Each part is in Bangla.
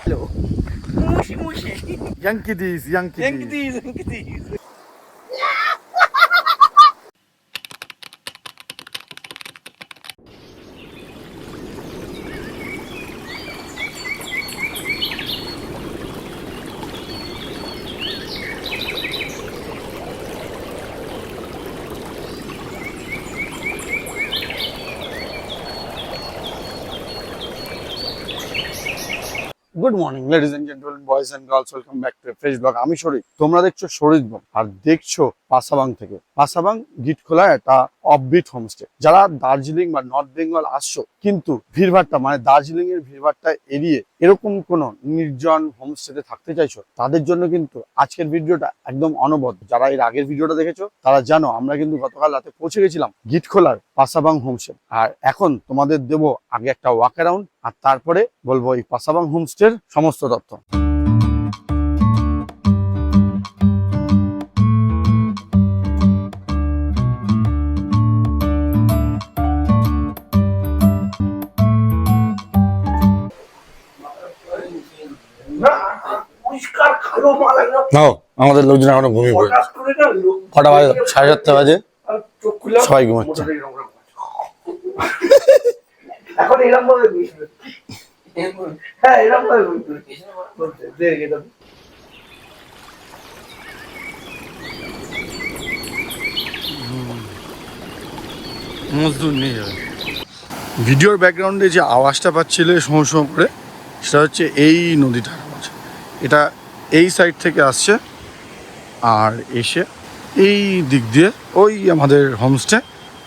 Hello. Mushy, mushy. Young kiddies, young kiddies. Young kiddies. Good morning ladies and gentleman, boys and girls, welcome back to fresh blog. আমি শরীর, তোমরা দেখছো শরীর ব্লগ আর দেখছো পাসাবাং থেকে। পাসাবাং গিটখোলা একটা অফবিট হোমস্টে। যারা দার্জিলিং বা নর্থ বেঙ্গল আসছো কিন্তু ভিড়ভাড়টা মানে দার্জিলিং এর ভিড়ভাড়টা এড়িয়ে এরকম কোনো নির্জন হোমস্টেতে থাকতে চাইছো, তাদের জন্য কিন্তু আজকের ভিডিওটা একদম অনবদ্য। যারা এর আগের ভিডিওটা দেখেছো তারা জানো আমরা কিন্তু গতকাল রাতে পৌঁছে গেছিলাম গিটখোলার পাসাবাং হোমস্টে। আর এখন তোমাদের দেবো আগে একটা ওয়াক অ্যারাউন্ড, আর তারপরে বলবো এই পাসাবাং হোমস্টের সমস্ত তথ্য। নাও, আমাদের লোকজন এখনো ঘুমিয়ে পড়ে। কটা বাজে? 7:30 বাজে, সবাই ঘুমাচ্ছে। এখন এরকম ভাবে হ্যাঁ এরকম ভাবে মজদুর নিয়ে যাবে। ভিডিওর ব্যাকগ্রাউন্ডে যে আওয়াজটা পাচ্ছিলে শোঁ শোঁ করে, সেটা হচ্ছে এই নদীটার আওয়াজ। এটা এই সাইড থেকে আসছে আর এসে এই দিক দিয়ে ওই আমাদের হোমস্টে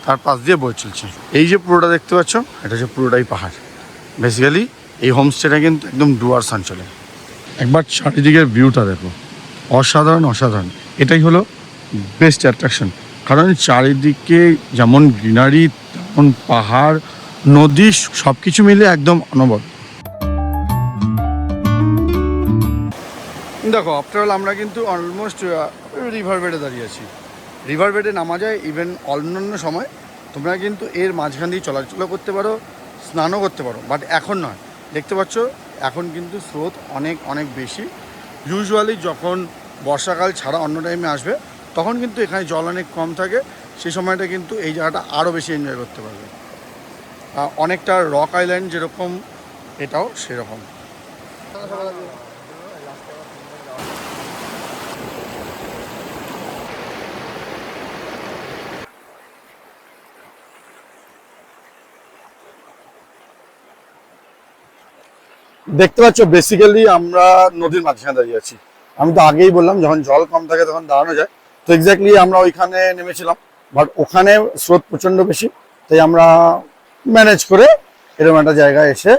তার পাশ দিয়ে বয়ে চলছে। এই যে পুরোটা দেখতে পাচ্ছ, এটা হচ্ছে পুরোটাই পাহাড়। বেসিক্যালি এই হোমস্টেটা কিন্তু একদম ডুয়ার্স অঞ্চলে। একবার চারিদিকের ভিউটা দেখো, অসাধারণ অসাধারণ। এটাই হলো বেস্ট অ্যাট্রাকশন, কারণ চারিদিকে যেমন গ্রিনারি তেমন পাহাড় নদী সব কিছু মিলে একদম অনবদ্য। দেখো আফটার অল আমরা কিন্তু অলমোস্ট রিভার বেডে দাঁড়িয়ে আছি। রিভার বেডে নামা যায় ইভেন অন্যান্য সময় তোমরা কিন্তু এর মাঝখান দিয়ে চলাচল করতে পারো, স্নানও করতে পারো, বাট এখন নয়। দেখতে পাচ্ছ এখন কিন্তু স্রোত অনেক অনেক বেশি। ইউজুয়ালি যখন বর্ষাকাল ছাড়া অন্য টাইমে আসবে তখন কিন্তু এখানে জল অনেক কম থাকে, সেই সময়টা কিন্তু এই জায়গাটা আরও বেশি এনজয় করতে পারবে। অনেকটা রক আইল্যান্ড যেরকম, এটাও সেরকম। দেখতে পাচ্ছ বেসিক্যালি আমরা নদীর মাঝখানে দাঁড়িয়ে আছি। আমি তো আগেই বললাম যখন জল কম থাকে তখন দাঁড়ানো যায়, তো এক্স্যাক্টলি আমরা ওইখানে নেমেছিলাম, বাট ওখানে স্রোত প্রচণ্ড বেশি, তাই আমরা ম্যানেজ করে এরকম একটা জায়গায় এসে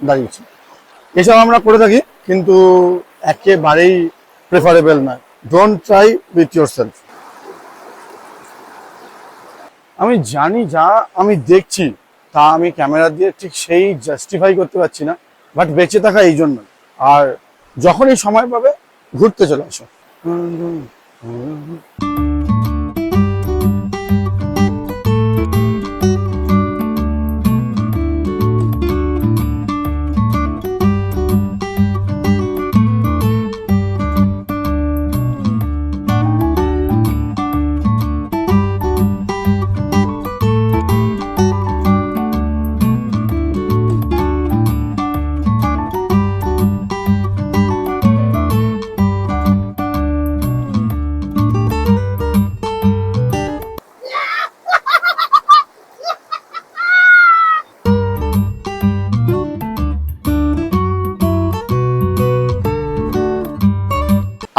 দাঁড়িয়েছি। এসব আমরা করে থাকি কিন্তু একেবারেই প্রেফারেবল নয়। Don't try with your self. আমি জানি যা আমি দেখছি তা আমি ক্যামেরা দিয়ে ঠিক সেই জাস্টিফাই করতে পারছি না, বাট বেঁচে থাকা এই জন্য। আর যখনই সময় পাবে ঘুরতে চলে আসো।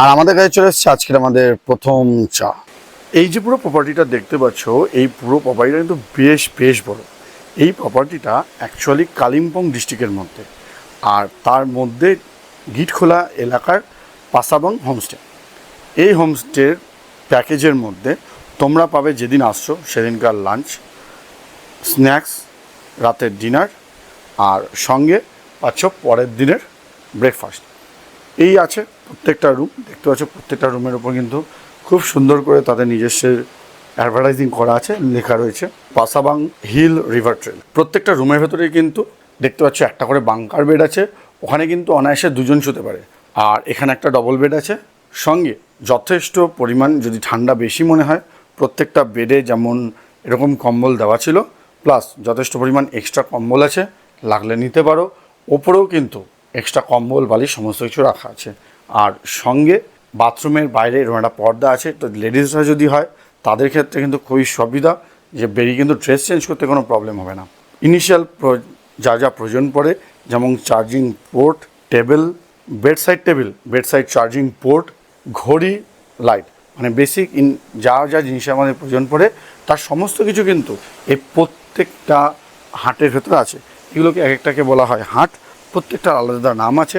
আর আমাদের কাছে চলে এসেছে আজকের আমাদের প্রথম চা। এই যে পুরো প্রপার্টিটা দেখতে পাচ্ছ, এই পুরো প্রপার্টিটা কিন্তু বেশ বেশ বড়। এই প্রপার্টিটা অ্যাকচুয়ালি কালিম্পং ডিস্ট্রিক্টের মধ্যে, আর তার মধ্যে গিটখোলা এলাকার পাসাবাং হোমস্টে। এই হোমস্টের প্যাকেজের মধ্যে তোমরা পাবে যেদিন আসছো সেদিনকার লাঞ্চ, স্ন্যাক্স, রাতের ডিনার, আর সঙ্গে পাচ্ছ পরের দিনের ব্রেকফাস্ট। এই আছে প্রত্যেকটা রুম। দেখতে পাচ্ছ প্রত্যেকটা রুমের ওপর কিন্তু খুব সুন্দর করে তাদের নিজস্ব অ্যাডভার্টাইজিং করা আছে, লেখা রয়েছে পাসাবাং হিল রিভার ট্রেল। প্রত্যেকটা রুমের ভেতরে কিন্তু দেখতে পাচ্ছ একটা করে বাংকার বেড আছে, ওখানে কিন্তু অনায়াসে দুজন শুতে পারে। আর এখানে একটা ডবল বেড আছে, সঙ্গে যথেষ্ট পরিমাণ যদি ঠান্ডা বেশি মনে হয় প্রত্যেকটা বেডে যেমন এরকম কম্বল দেওয়া ছিল, প্লাস যথেষ্ট পরিমাণ এক্সট্রা কম্বল আছে, লাগলে নিতে পারো। ওপরেও কিন্তু এক্সট্রা কম্বল বালিশ সমস্ত কিছু রাখা আছে। আর সঙ্গে বাথরুমের বাইরে এরকম একটা পর্দা আছে, তো লেডিসরা যদি হয় তাদের ক্ষেত্রে কিন্তু খুবই সুবিধা, যে বেরিয়ে কিন্তু ড্রেস চেঞ্জ করতে কোনো প্রবলেম হবে না। ইনিশিয়াল যা যা প্রয়োজন পড়ে, যেমন charging port, table, bedside charging port, ঘড়ি, লাইট, মানে বেসিক যা যা জিনিসের আমাদের প্রয়োজন পড়ে তার সমস্ত কিছু কিন্তু এই প্রত্যেকটা হাটের ভেতরে আছে। এগুলোকে এক একটাকে বলা হয় হাট, প্রত্যেকটার আলাদা নাম আছে।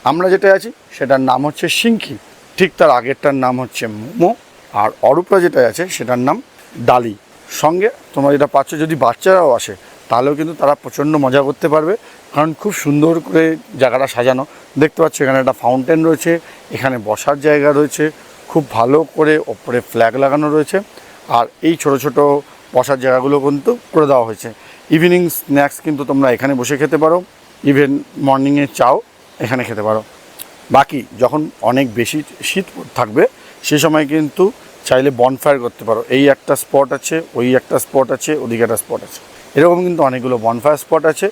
আমরা যেটা আছি সেটার নাম হচ্ছে সিংকি, ঠিক তার আগেরটার নাম হচ্ছে মোমো, আর অরূপা যেটা আছে সেটার নাম ডালি। সঙ্গে তোমরা যেটা পাচ্ছ, যদি বাচ্চারাও আসে তাহলেও কিন্তু তারা প্রচণ্ড মজা করতে পারবে, কারণ খুব সুন্দর করে জায়গাটা সাজানো। দেখতে পাচ্ছ এখানে একটা ফাউন্টেন রয়েছে, এখানে বসার জায়গা রয়েছে, খুব ভালো করে ওপরে ফ্ল্যাগ লাগানো রয়েছে। আর এই ছোট ছোট বসার জায়গাগুলো কিন্তু করে দেওয়া হয়েছে। ইভিনিং স্ন্যাক্স কিন্তু তোমরা এখানে বসে খেতে পারো, ইভেন মর্নিংয়ে চাও এখানে খেতে পারো। বাকি যখন অনেক বেশি শীত থাকবে সে সময় কিন্তু চাইলে বনফায়ার করতে পারো। এই একটা স্পট আছে, ওই একটা স্পট আছে, ওদিকে একটা স্পট আছে, এরকম কিন্তু অনেকগুলো বনফায়ার স্পট আছে।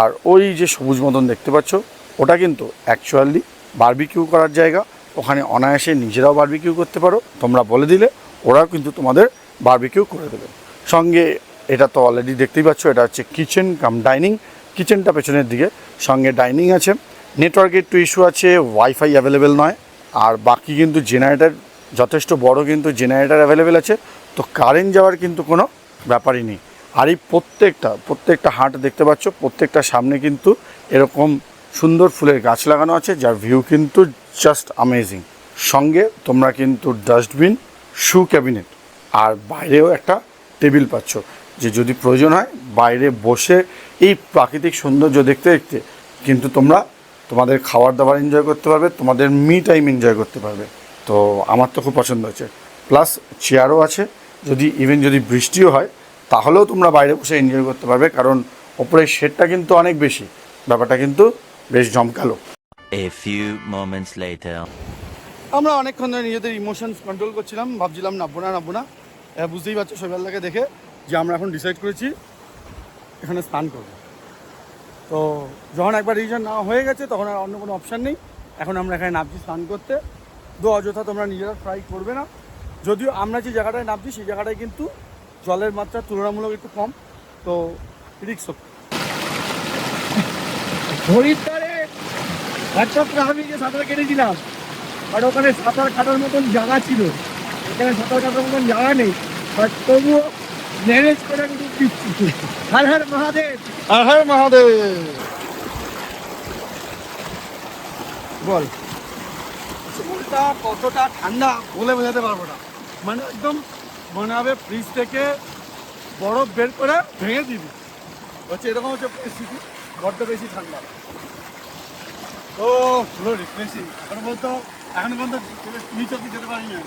আর ওই যে সবুজ মতন দেখতে পাচ্ছ ওটা কিন্তু অ্যাকচুয়ালি বারবিকিউ করার জায়গা। ওখানে অনায়াসে নিজেরাও বারবিকিউ করতে পারো, তোমরা বলে দিলে ওরাও কিন্তু তোমাদের বারবিকিউ করে দেবে। সঙ্গে এটা তো অলরেডি দেখতেই পাচ্ছ, এটা হচ্ছে কিচেন কাম ডাইনিং। কিচেনটা পেছনের দিকে, সঙ্গে ডাইনিং আছে। নেটওয়ার্কের একটু ইস্যু আছে, ওয়াইফাই অ্যাভেলেবেল নয়। আর বাকি কিন্তু জেনারেটার যথেষ্ট বড় কিন্তু জেনারেটার অ্যাভেলেবেল আছে, তো কারেন্ট যাওয়ার কিন্তু কোনো ব্যাপারই নেই। আর এই প্রত্যেকটা হাট দেখতে পাচ্ছ, প্রত্যেকটা সামনে কিন্তু এরকম সুন্দর ফুলের গাছ লাগানো আছে, যার ভিউ কিন্তু জাস্ট অ্যামেজিং। সঙ্গে তোমরা কিন্তু ডাস্টবিন, শু ক্যাবিনেট আর বাইরেও একটা টেবিল পাচ্ছ, যে যদি প্রয়োজন হয় বাইরে বসে এই প্রাকৃতিক সৌন্দর্য দেখতে দেখতে কিন্তু তোমরা তোমাদের খাবার দাবার এনজয় করতে পারবে, তোমাদের মি টাইম এনজয় করতে পারবে। তো আমার তো খুব পছন্দ হয়েছে। প্লাস চেয়ারও আছে, যদি বৃষ্টিও হয় তাহলেও তোমরা বাইরে বসে এনজয় করতে পারবে, কারণ ওপরের শেডটা কিন্তু অনেক বেশি, ব্যাপারটা কিন্তু বেশ জমকালো। A few moments later. আমরা অনেকক্ষণ ধরে নিজেদের ইমোশনস কন্ট্রোল করছিলাম, ভাবছিলাম নাববো না। বুঝতেই পারছো শৈবালদাকে দেখে যে আমরা এখন ডিসাইড করেছি এখানে স্নান করবো। তো যখন একবার রিজন না হয়ে গেছে তখন আর অন্য কোনো অপশান নেই, এখন আমরা এখানে নামছি স্নান করতে। অযথা তোমরা নিজেরা ট্রাই করবে না, যদিও আমরা যে জায়গাটায় নামছি সেই জায়গাটায় কিন্তু জলের মাত্রা তুলনামূলক একটু কম, তো রিক্স হরিদ্বারে আমি যে সাঁতার কেটেছিলাম, আর ওখানে সাঁতার কাটার মতন জায়গা ছিল, এখানে সাঁতার কাটার মতন জায়গা নেই, বাট তবুও ম্যানেজ করে আমি দিচ্ছি। হর হর মহাদেব, হর হর মহাদেব। বল চুলটা কতটা ঠান্ডা বলে বোঝাতে পারবো না, মানে একদম মনে হবে ফ্রিজ থেকে বরফ বের করে ভেঙে দিবি, হচ্ছে এরকম হচ্ছে পরিস্থিতি, বড্ড বেশি ঠান্ডা। তো পুরো রিফ্রেশিং, এখন পর্যন্ত নিচে যেতে পারি না।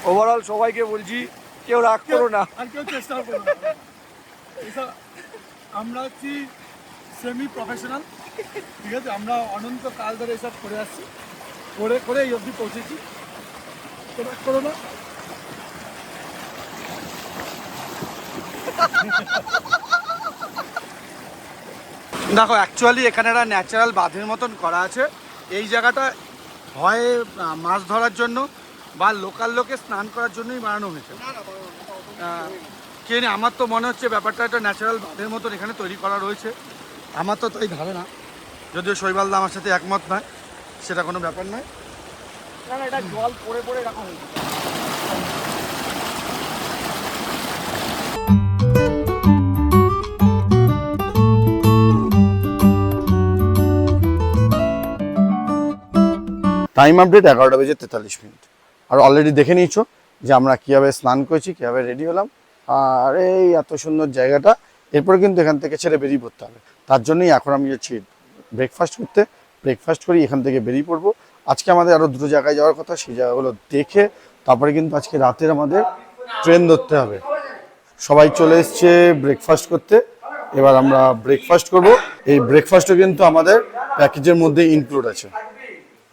ওভারঅল সবাইকে বলছি কেউ রাগ করো না, আর কেউ চেষ্টা করো না। আমরা হচ্ছি সেমি প্রফেশনাল, ঠিক আছে, আমরা অনন্ত কাল ধরে এসব করে আসছি, করে এই অবধি পৌঁছেছি, তো রাগ করো না। দেখো অ্যাকচুয়ালি এখানে একটা ন্যাচারাল বাঁধের মতন করা আছে। এই জায়গাটা হয় মাছ ধরার জন্য বা লোকাল লোকে স্নান করার জন্যই বানানো হয়েছে। কে জানে, আমার তো মনে হচ্ছে ব্যাপারটা একটা ন্যাচারাল বাঁধের মতন এখানে তৈরি করা রয়েছে, আমার তো তাই ধারণা, যদিও শৈবালদা আমার সাথে একমত নয়, সেটা কোনো ব্যাপার নয়। এটা জল পড়ে পড়ে রাখা হয়েছে। Time update 11:43। আর অলরেডি দেখে নিয়েছো যে আমরা কীভাবে স্নান করেছি, কীভাবে রেডি হলাম। আর এই এত সুন্দর জায়গাটা, এরপরে কিন্তু এখান থেকে ছেড়ে বেরিয়ে পড়তে হবে। তার জন্যই এখন আমি যাচ্ছি ব্রেকফাস্ট করতে। ব্রেকফাস্ট করি এখান থেকে বেরিয়ে পড়বো। আজকে আমাদের আরও দুটো জায়গায় যাওয়ার কথা, সেই জায়গাগুলো দেখে তারপরে কিন্তু আজকে রাতের আমাদের ট্রেন ধরতে হবে। সবাই চলে এসছে ব্রেকফাস্ট করতে। এবার আমরা ব্রেকফাস্ট করব। এই ব্রেকফাস্টও কিন্তু আমাদের প্যাকেজের মধ্যে ইনক্লুড আছে।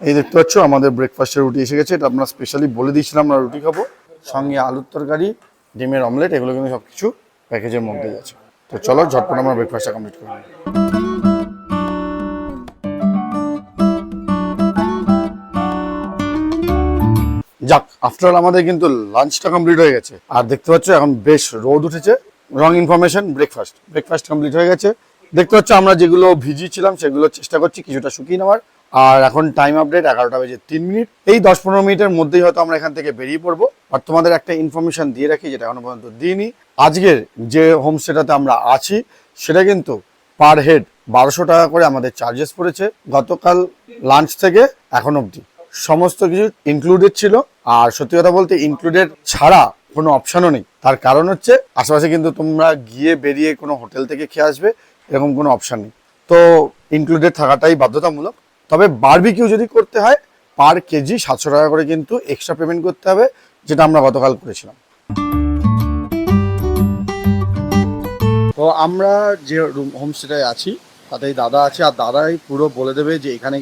এই দেখতে পাচ্ছ আমাদের ব্রেকফাস্টের রুটি এসে গেছে। এটা আমরা স্পেশালি বলে দিয়েছিলাম আমরা রুটি খাবো, সঙ্গে আলুর তরকারি, ডিমের অমলেট, এগুলো কিন্তু সব কিছু প্যাকেজের মধ্যেই আছে। তো চলো ঝটপট আমরা ব্রেকফাস্টটা কমপ্লিট করি। যাক, আফটার আমাদের কিন্তু লাঞ্চটা কমপ্লিট হয়ে গেছে। আর দেখতে পাচ্ছ এখন বেশ রোদ উঠেছে। রং ইনফরমেশন, ব্রেকফাস্ট কমপ্লিট হয়ে গেছে। দেখতে পাচ্ছ আমরা যেগুলো ভিজিয়েছিলাম সেগুলো চেষ্টা করছি কিছুটা শুকিয়ে নেওয়ার। আর এখন টাইম আপডেট 11:03। এই 10-15 মিনিটের মধ্যেই হয়তো আমরা এখান থেকে বেরিয়ে পড়বো। আর তোমাদের একটা ইনফরমেশন দিয়ে রাখি, যেটা এখনো পর্যন্ত দিইনি। আজকের যে হোমস্টেটাতে আমরা আছি সেটা কিন্তু পার হেড 1200 টাকা করে আমাদের চার্জেস পড়েছে। গতকাল লাঞ্চ থেকে এখন অবধি সমস্ত কিছু ইনক্লুডেড ছিল। আর সত্যি কথা বলতে ইনক্লুডেড ছাড়া কোনো অপশানও নেই। তার কারণ হচ্ছে আশেপাশে কিন্তু তোমরা গিয়ে বেরিয়ে কোনো হোটেল থেকে খেয়ে আসবে, এরকম কোনো অপশান নেই। তো ইনক্লুডেড থাকাটাই বাধ্যতামূলক। তবে বারবিকিউ যদি করতে হয় পার কেজি 700 টাকা করে কিন্তু এক্সট্রা পেমেন্ট করতে হবে, যেটা আমরা গতকাল করেছিলাম। তো আমরা যে হোমস্টেটায় আছি তাতেই দাদা আছে, আর দাদাই পুরো বলে দেবে যে এখানে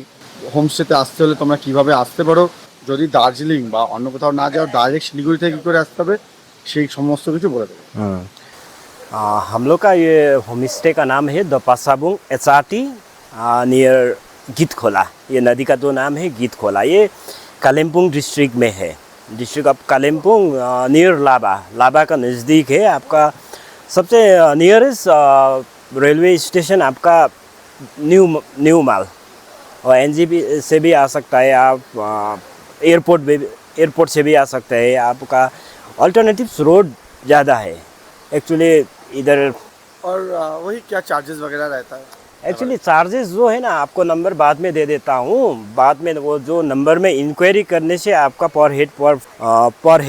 হোমস্টেতে আসতে হলে তোমরা কিভাবে আসতে পারো। যদি দার্জিলিং বা অন্য কোথাও না যাও, ডাইরেক্ট শিলিগুড়ি থেকে কী করে আসতে হবে সেই সমস্ত কিছু বলে দেবে। हम लोग का ये होम स्टे का नाम है द पासाबुंग HRT नियर गीत खोला। ये नदी का दो नाम है गीत खोला। ये कालिम्पोंग डिस्ट्रिक्ट में है, डिस्ट्रिक्ट ऑफ कालिम्पोंग नियर लाबा का नज़दीक है। आपका सबसे नियरेस्ट रेलवे स्टेशन आपका न्यू माल, और NJP से भी आ सकता है आप, एयरपोर्ट से भी आ सकता है। आपका अल्टरनेटिव्स रोड ज़्यादा है एक्चुअली इधर। और वही क्या चार्जेस वगैरह रहता है? एक्चुअली चार्जेस जो है ना, आपको नंबर बाद में दे देता हूँ। बाद में वो जो नंबर में इंक्वायरी करने से आपका पर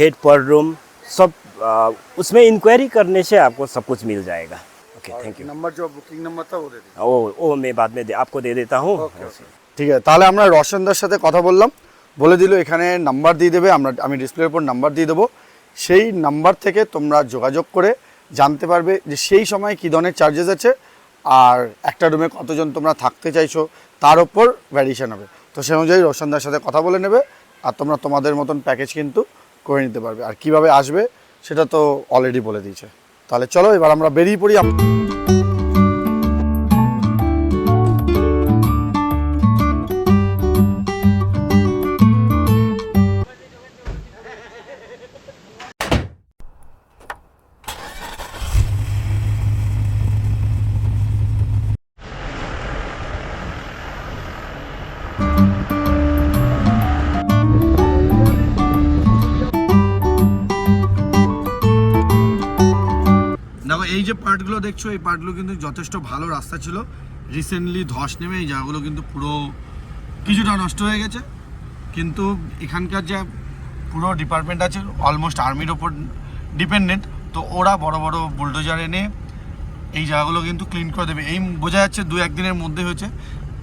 हेड पर रूम सब उसमें इंक्वायरी करने से आपको सब कुछ मिल जाएगा। Okay, thank you. नंबर जो बुकिंग नंबर था वो दे दीजिए। वो मैं बाद में आपको दे देता हूँ। ঠিক আছে, তাহলে আমরা রশনদার সাথে কথা বললাম, বলে দিল এখানে নাম্বার দিয়ে দেবে। আমি ডিসপ্লের উপর নাম্বার দিয়ে দেবো। সেই নাম্বার থেকে তোমরা যোগাযোগ করে জানতে পারবে যে সেই সময় কী ধরনের চার্জেস আছে, আর একটা রুমে কতজন তোমরা থাকতে চাইছো তার ওপর ভ্যারিয়েশন হবে। তো সেই অনুযায়ী রোশনদার সাথে কথা বলে নেবে, আর তোমরা তোমাদের মতন প্যাকেজ কিন্তু করে নিতে পারবে। আর কিভাবে আসবে সেটা তো অলরেডি বলে দিয়েছে। তাহলে চলো এবার আমরা বেরিয়ে পড়ি। দেখো এই যে পার্টগুলো দেখছো, এই পার্টগুলো কিন্তু যথেষ্ট ভালো রাস্তা ছিল। রিসেন্টলি ধস নেমে এই জায়গাগুলো কিন্তু পুরো কিছুটা নষ্ট হয়ে গেছে। কিন্তু এখানকার যে পুরো ডিপার্টমেন্ট আছে অলমোস্ট আর্মির ওপর ডিপেন্ডেন্ট, তো ওরা বড় বড় বুলডোজার এনে এই জায়গাগুলো কিন্তু ক্লিন করে দেবে। এই বোঝা যাচ্ছে 2-1 দিনের মধ্যে হয়েছে,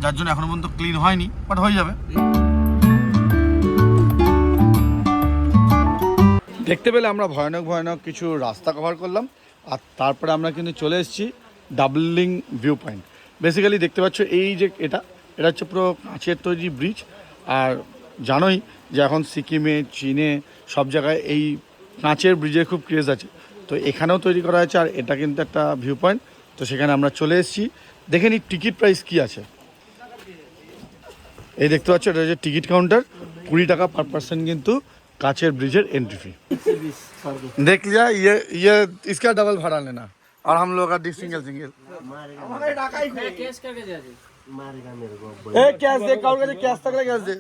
যার জন্য এখনো পর্যন্ত ক্লিন হয়নি, বাট হয়ে যাবে। দেখতে পেলে আমরা ভয়ানক কিছু রাস্তা কভার করলাম। আর তারপরে আমরা কিন্তু চলে এসেছি ডাবলিং ভিউ পয়েন্ট। বেসিক্যালি দেখতে পাচ্ছ এই যে এটা হচ্ছে পুরো কাঁচের তৈরি ব্রিজ। আর জানোই যে এখন সিকিমে, চীনে সব জায়গায় এই কাঁচের ব্রিজের খুব ক্রেজ আছে। তো এখানেও তৈরি করা হয়েছে, আর এটা কিন্তু একটা ভিউ পয়েন্ট। তো সেখানে আমরা চলে এসেছি। দেখে নিই টিকিট প্রাইস কী আছে। এই দেখতে পাচ্ছ এটা হচ্ছে টিকিট কাউন্টার। 20 টাকা পার পার্সন কিন্তু काचेर ब्रिजेर एंट्री फी। देख लिया, ये इसका डबल भाड़ा लेना, और हम लोग का सिंगल कैश दे, कैश तक कैश दे,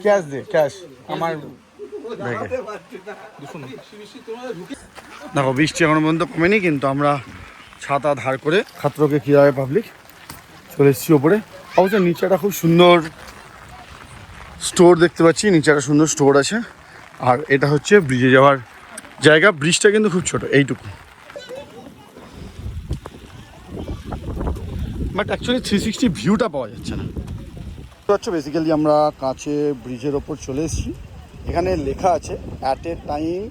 कैश दे, कैश देखो বৃষ্টি এখনো পর্যন্ত কমেনি, কিন্তু আমরা ছাতা ধার করে খাতরকে কিভাবে পাবলিক চলে এসেছি ওপরে। অবশ্য নিচেটা খুব সুন্দর স্টোর দেখতে পাচ্ছি, নিচে একটা সুন্দর স্টোর আছে। আর এটা হচ্ছে ব্রিজে যাওয়ার জায়গা। ব্রিজটা কিন্তু খুব ছোট, এইটুকু, বাট অ্যাকচুয়ালি 360 ভিউটা পাওয়া যাচ্ছে না। বেসিক্যালি আমরা কাছে ব্রিজের ওপর চলে এসেছি। এখানে লেখা আছে অ্যাট এ টাইম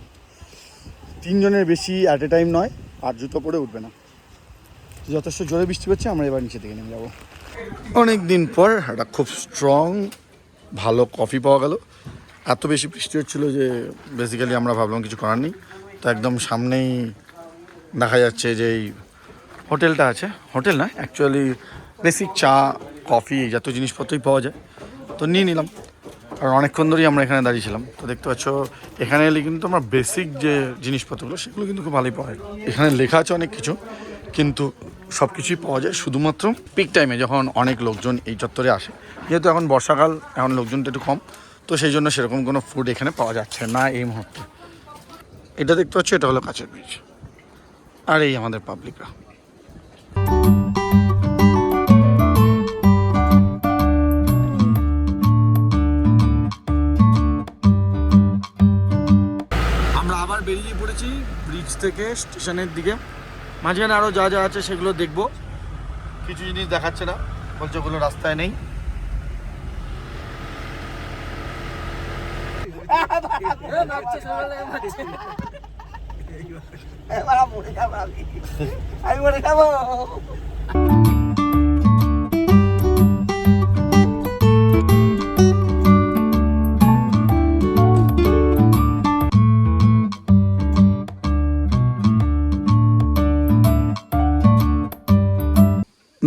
তিনজনের বেশি অ্যাট এ টাইম নয়, আর জুতো পরে উঠবে না। যথেষ্ট জোরে বৃষ্টি হচ্ছে, আমরা এবার নিচে থেকে নেমে যাবো। অনেক দিন পর একটা খুব স্ট্রং ভালো কফি পাওয়া গেল। এত বেশি বৃষ্টি হচ্ছিলো যে বেসিক্যালি আমরা ভাবলাম কিছু করার নেই, তো একদম সামনেই দেখা যাচ্ছে যে এই হোটেলটা আছে। হোটেল না, অ্যাকচুয়ালি বেসিক চা কফি এই জাতীয় জিনিসপত্রই পাওয়া যায়, তো নিয়ে নিলাম। কারণ অনেকক্ষণ ধরেই আমরা এখানে দাঁড়িয়েছিলাম। তো দেখতে পাচ্ছ এখানে এলে কিন্তু আমরা বেসিক যে জিনিসপত্রগুলো সেগুলো কিন্তু খুব ভালোই পাওয়া যায়। এখানে লেখা আছে অনেক কিছু, কিন্তু সব কিছুই পাওয়া যায় শুধুমাত্র পিক টাইমে, যখন অনেক লোকজন এই চত্বরে আসে। যেহেতু এখন বর্ষাকাল, এখন লোকজনটা একটু কম, তো সেই জন্য সেরকম কোনো ফুড এখানে পাওয়া যাচ্ছে না এই মুহূর্তে। এটা দেখতে পাচ্ছ, এটা হলো কাছের ব্রিজ, আর এই আমাদের পাবলিকরা। আমরা আবার বেরিয়ে পড়েছি ব্রিজ থেকে স্টেশনের দিকে। মাঝখানে আরও যা যা আছে সেগুলো দেখব। কিছু জিনিস দেখাচ্ছে না, বলছে ওগুলো রাস্তায় নেই।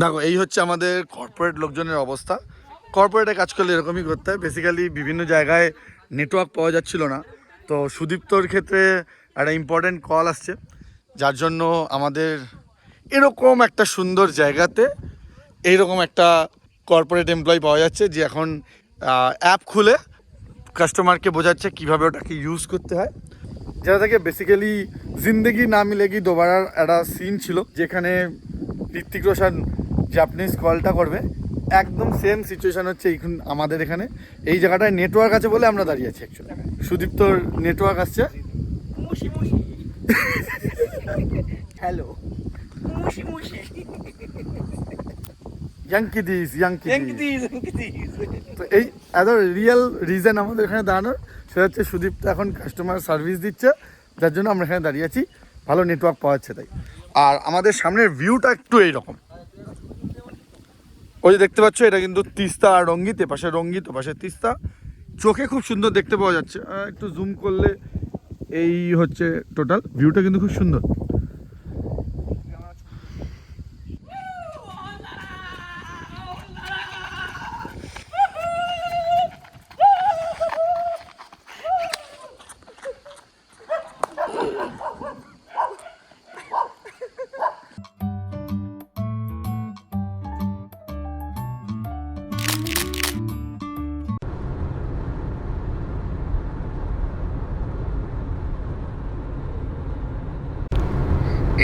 দেখো, এই হচ্ছে আমাদের কর্পোরেট লোকজনের অবস্থা। কর্পোরেটে কাজ করলে এরকমই করতে হয়। বেসিক্যালি বিভিন্ন জায়গায় নেটওয়ার্ক পাওয়া যাচ্ছিল না, তো সুদীপ্তর ক্ষেত্রে একটা ইম্পর্টেন্ট কল আসছে, যার জন্য আমাদের এরকম একটা সুন্দর জায়গাতে এইরকম একটা কর্পোরেট এমপ্লয়ি পাওয়া যাচ্ছে, যে এখন অ্যাপ খুলে কাস্টমারকে বোঝাচ্ছে কীভাবে ওটাকে ইউজ করতে হয়। যেটা থেকে বেসিক্যালি জিন্দেগি না মিলেগি দোবারার একটা সিন ছিল, যেখানে ঋত্বিক রোশন জাপানিজ কলটা করবে। একদম সেম সিচুয়েশান হচ্ছে এখন আমাদের এখানে। এই জায়গাটায় নেটওয়ার্ক আছে বলে আমরা দাঁড়িয়ে আছি। অ্যাকচুয়ালি সুদীপ্তর নেটওয়ার্ক আসছে। হ্যালো ইয়াংকিদিস। তো এই এত রিয়েল রিজন আমাদের এখানে দাঁড়ানোর, সেটা হচ্ছে সুদীপ্ত এখন কাস্টমার সার্ভিস দিচ্ছে, যার জন্য আমরা এখানে দাঁড়িয়ে আছি। ভালো নেটওয়ার্ক পাওয়া যাচ্ছে তাই। আর আমাদের সামনের ভিউটা একটু এইরকম, ওই যে দেখতে পাচ্ছ, এটা কিন্তু তিস্তা আর রঙ্গিত, এপাশে রঙ্গিত ওপাশে তিস্তা। চোখে খুব সুন্দর দেখতে পাওয়া যাচ্ছে। একটু জুম করলে এই হচ্ছে টোটাল ভিউটা, কিন্তু খুব সুন্দর।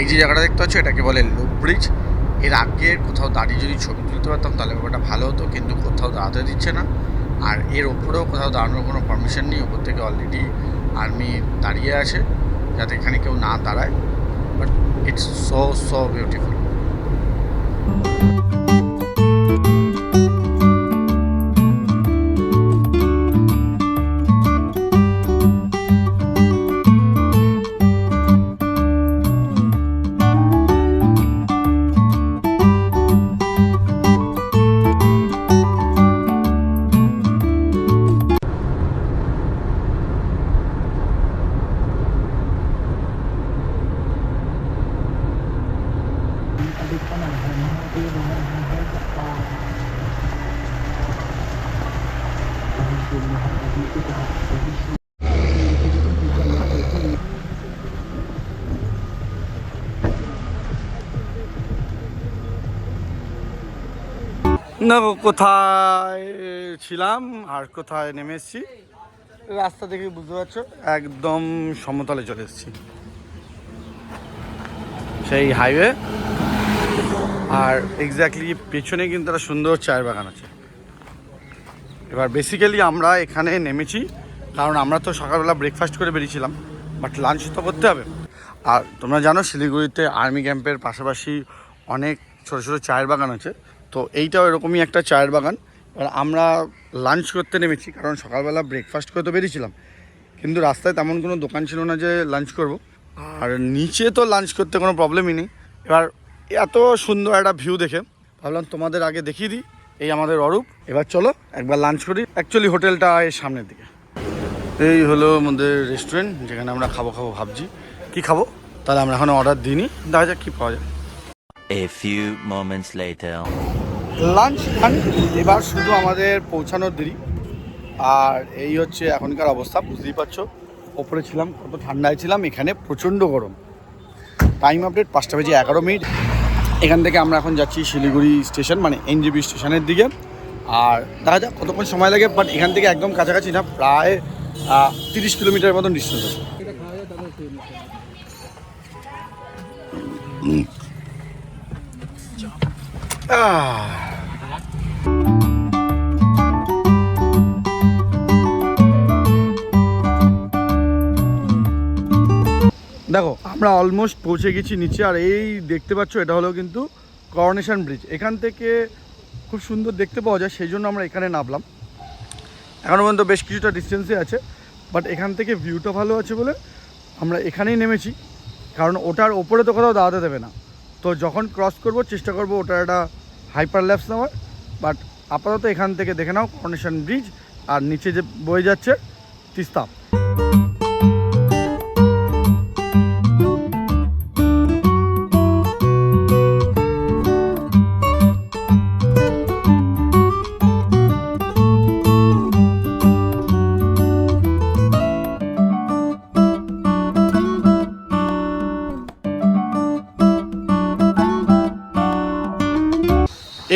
এই যে জায়গাটা দেখতে পাচ্ছ, এটাকে বলে লুপ ব্রিজ। এর আগে কোথাও দাঁড়িয়ে যদি ছবি তুলতে পারতাম তাহলে ব্যাপারটা ভালো হতো, কিন্তু কোথাও দাঁড়াতে দিচ্ছে না। আর এর ওপরেও কোথাও দাঁড়ানোর কোনো পারমিশন নেই। ওপর থেকে অলরেডি আর্মি দাঁড়িয়ে আছে যাতে এখানে কেউ না দাঁড়ায়। But it's so beautiful. না, কোথায় ছিলাম আর কোথায় নেমে এসেছি রাস্তা দেখে বুঝতে পারছো, একদম সমতলে চলে এসেছি, সেই হাইওয়ে। আর এক্স্যাক্টলি পেছনে কিন্তু একটা সুন্দর চায়ের বাগান আছে। এবার বেসিক্যালি আমরা এখানে নেমেছি কারণ আমরা তো সকালবেলা ব্রেকফাস্ট করে বেরিয়েছিলাম, বাট লাঞ্চ তো করতে হবে। আর তোমরা জানো শিলিগুড়িতে আর্মি ক্যাম্পের পাশাপাশি অনেক ছোটো ছোটো চায়ের বাগান আছে, তো এইটাও এরকমই একটা চায়ের বাগান। এবার আমরা লাঞ্চ করতে নেমেছি কারণ সকালবেলা ব্রেকফাস্ট করে তো বেরিয়েছিলাম, কিন্তু রাস্তায় তেমন কোনো দোকান ছিল না যে লাঞ্চ করব। আর নিচে তো লাঞ্চ করতে কোনো প্রবলেমই নেই। এবার এত সুন্দর একটা ভিউ দেখে ভাবলাম তোমাদের আগে দেখিয়ে দিই। এই আমাদের অরূপ। এবার চলো একবার লাঞ্চ করি। অ্যাকচুয়ালি হোটেলটা এর সামনের দিকে। এই হলো আমাদের রেস্টুরেন্ট, যেখানে আমরা খাবো ভাবছি কি খাবো। তাহলে আমরা এখন অর্ডার দিইনি, দেখা যাক কী পাওয়া যায়। A few moments later. Lunch এবার শুধু আমাদের পৌঁছানোর দেরি। আর এই হচ্ছে এখনকার অবস্থা, বুঝতেই পারছো। ওপরে ছিলাম, কত ঠান্ডায় ছিলাম, এখানে প্রচণ্ড গরম। Time update 5:11। এখান থেকে আমরা এখন যাচ্ছি শিলিগুড়ি স্টেশন, মানে এনজেপি স্টেশনের দিকে। আর দেখা যাক কতক্ষণ সময় লাগে, বাট এখান থেকে একদম কাছাকাছি না, প্রায় 30 কিলোমিটার মতন ডিস্টেন্স আছে। দেখো আমরা অলমোস্ট পৌঁছে গেছি নিচে। আর এই দেখতে পাচ্ছ এটা হলো কিন্তু করোনেশন ব্রিজ। এখান থেকে খুব সুন্দর দেখতে পাওয়া যায়, সেই জন্য আমরা এখানে নামলাম। এখনও পর্যন্ত বেশ কিছুটা ডিস্টেন্সে আছে, বাট এখান থেকে ভিউটা ভালো আছে বলে আমরা এখানেই নেমেছি। কারণ ওটার ওপরে তো কোথাও দাঁড়াতে দেবে না, তো যখন ক্রস করব চেষ্টা করব ওটার একটা হাইপার ল্যাপস নেওয়ার। বাট আপাতত এখান থেকে দেখে নাও করোনেশন ব্রিজ, আর নিচে যে বয়ে যাচ্ছে তিস্তা।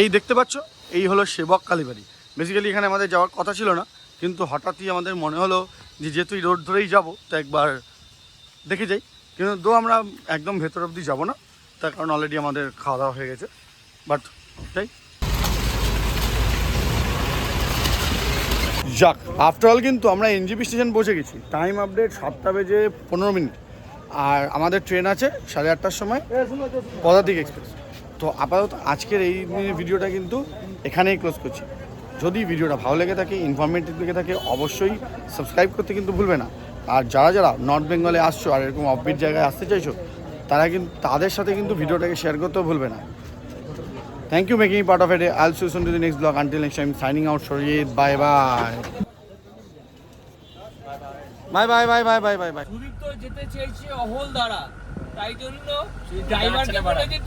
এই দেখতে পাচ্ছ, এই হলো সেবক কালীবাড়ি। বেসিক্যালি এখানে আমাদের যাওয়ার কথা ছিল না, কিন্তু হঠাৎই আমাদের মনে হলো যে যেহেতু এই রোড ধরেই যাবো, তো একবার দেখে যাই। কিন্তু আমরা একদম ভেতর অবধি যাবো না, তার কারণ অলরেডি আমাদের খাওয়া দাওয়া হয়ে গেছে। বাট যাই যাক। আফটারঅল কিন্তু আমরা এনজেপি স্টেশন পৌঁছে গেছি। Time update 7:15। আর আমাদের ট্রেন আছে 8:30টার সময়, পদাতিক এক্সপ্রেস। তো আপাতত আজকের এই ভিডিওটা কিন্তু এখানেই ক্লোজ করছি। যদি ভিডিওটা ভালো লেগে থাকে, ইনফরমেটিভ লেগে থাকে, অবশ্যই সাবস্ক্রাইব করতে কিন্তু ভুলবে না। আর যারা নর্থ বেঙ্গলে আসছো আর এরকম অফবিট জায়গায় আসতে চাইছো, তারা কিন্তু তাদের সাথে কিন্তু ভিডিওটাকে শেয়ার করতেও ভুলবে না। Thank you making part of it. I'll see you soon to the next blog. Until next time, signing out, Shariat. Bye bye bye bye bye bye bye bye bye. যেতে চেয়েছে অহল দ্বারা, তাই জন্য ড্রাইভারকে বলে যে